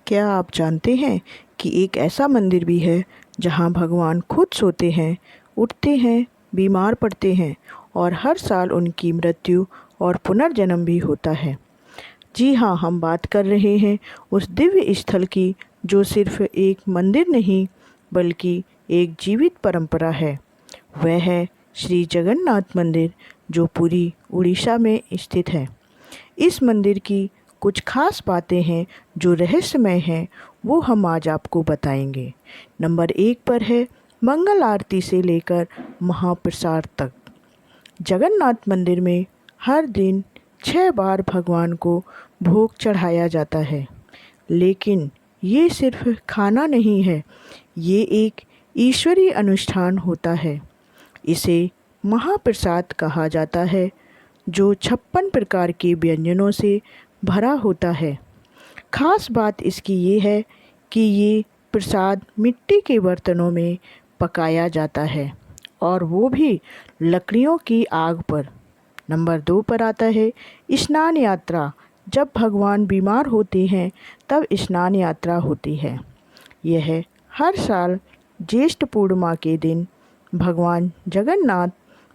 क्या आप जानते हैं कि एक ऐसा मंदिर भी है जहां भगवान खुद सोते हैं, उठते हैं, बीमार पड़ते हैं और हर साल उनकी मृत्यु और पुनर्जन्म भी होता है। जी हाँ, हम बात कर रहे हैं उस दिव्य स्थल की जो सिर्फ एक मंदिर नहीं बल्कि एक जीवित परंपरा है। वह है श्री जगन्नाथ मंदिर जो पुरी उड़ीसा में स्थित है। इस मंदिर की कुछ खास बातें हैं जो रहस्यमय हैं, वो हम आज आपको बताएंगे। नंबर 1 पर है मंगल आरती से लेकर महाप्रसाद तक। जगन्नाथ मंदिर में हर दिन 6 बार भगवान को भोग चढ़ाया जाता है। लेकिन ये सिर्फ खाना नहीं है, ये एक ईश्वरीय अनुष्ठान होता है। इसे महाप्रसाद कहा जाता है जो 56 प्रकार के व्यंजनों से भरा होता है। खास बात इसकी ये है कि ये प्रसाद मिट्टी के बर्तनों में पकाया जाता है और वो भी लकड़ियों की आग पर। नंबर 2 पर आता है स्नान यात्रा। जब भगवान बीमार होते हैं तब स्नान यात्रा होती है। यह हर साल ज्येष्ठ पूर्णिमा के दिन भगवान जगन्नाथ,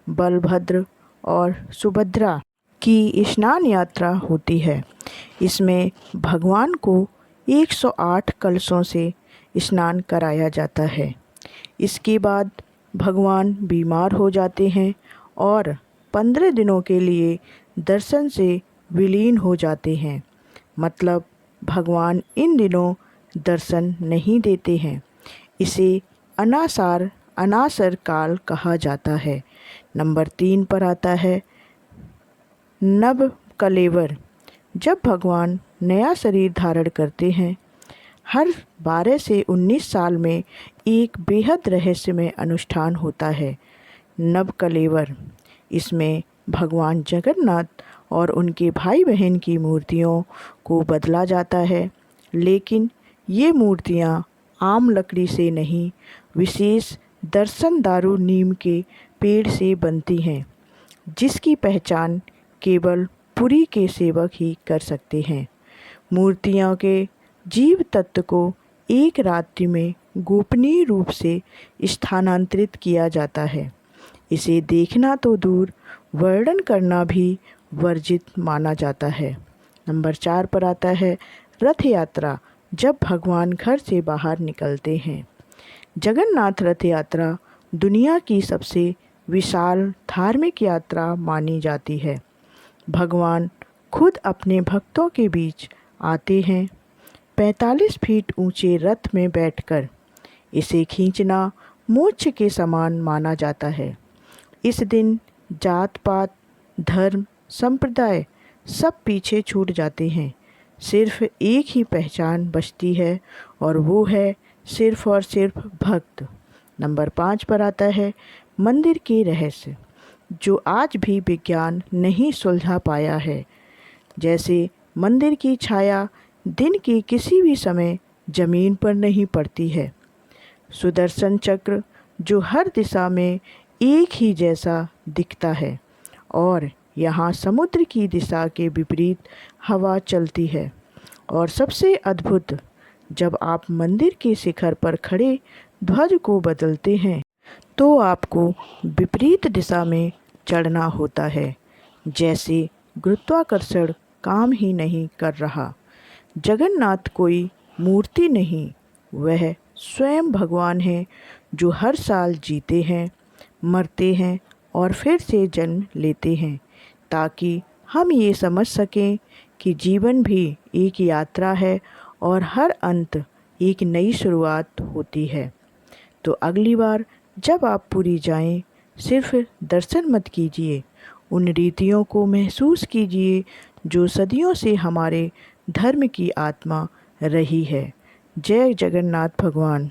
बलभद्र और सुभद्रा की स्नान यात्रा होती है। इसमें भगवान को 108 कलशों से स्नान कराया जाता है। इसके बाद भगवान बीमार हो जाते हैं और 15 दिनों के लिए दर्शन से विलीन हो जाते हैं। मतलब भगवान इन दिनों दर्शन नहीं देते हैं। इसे अनासर काल कहा जाता है। नंबर 3 पर आता है नव कलेवर। जब भगवान नया शरीर धारण करते हैं, हर 12 से 19 साल में एक बेहद रहस्यमय अनुष्ठान होता है, नव कलेवर। इसमें भगवान जगन्नाथ और उनके भाई बहन की मूर्तियों को बदला जाता है। लेकिन ये मूर्तियाँ आम लकड़ी से नहीं, विशेष दर्शनदारू नीम के पेड़ से बनती हैं, जिसकी पहचान केवल पुरी के सेवक ही कर सकते हैं। मूर्तियों के जीव तत्व को एक रात्रि में गोपनीय रूप से स्थानांतरित किया जाता है। इसे देखना तो दूर, वर्णन करना भी वर्जित माना जाता है। नंबर 4 पर आता है रथ यात्रा। जब भगवान घर से बाहर निकलते हैं, जगन्नाथ रथ यात्रा दुनिया की सबसे विशाल धार्मिक यात्रा मानी जाती है। भगवान खुद अपने भक्तों के बीच आते हैं, 45 फीट ऊंचे रथ में बैठकर। इसे खींचना मोक्ष के समान माना जाता है। इस दिन जात पात, धर्म, संप्रदाय सब पीछे छूट जाते हैं। सिर्फ एक ही पहचान बचती है और वो है सिर्फ और सिर्फ भक्त। नंबर 5 पर आता है मंदिर के रहस्य, जो आज भी विज्ञान नहीं सुलझा पाया है। जैसे मंदिर की छाया दिन के किसी भी समय जमीन पर नहीं पड़ती है। सुदर्शन चक्र जो हर दिशा में एक ही जैसा दिखता है और यहाँ समुद्र की दिशा के विपरीत हवा चलती है। और सबसे अद्भुत, जब आप मंदिर के शिखर पर खड़े ध्वज को बदलते हैं तो आपको विपरीत दिशा में चढ़ना होता है, जैसे गुरुत्वाकर्षण काम ही नहीं कर रहा। जगन्नाथ कोई मूर्ति नहीं, वह स्वयं भगवान है जो हर साल जीते हैं, मरते हैं और फिर से जन्म लेते हैं, ताकि हम ये समझ सकें कि जीवन भी एक यात्रा है और हर अंत एक नई शुरुआत होती है। तो अगली बार जब आप पुरी जाएं, सिर्फ दर्शन मत कीजिए, उन रीतियों को महसूस कीजिए जो सदियों से हमारे धर्म की आत्मा रही है। जय जगन्नाथ भगवान।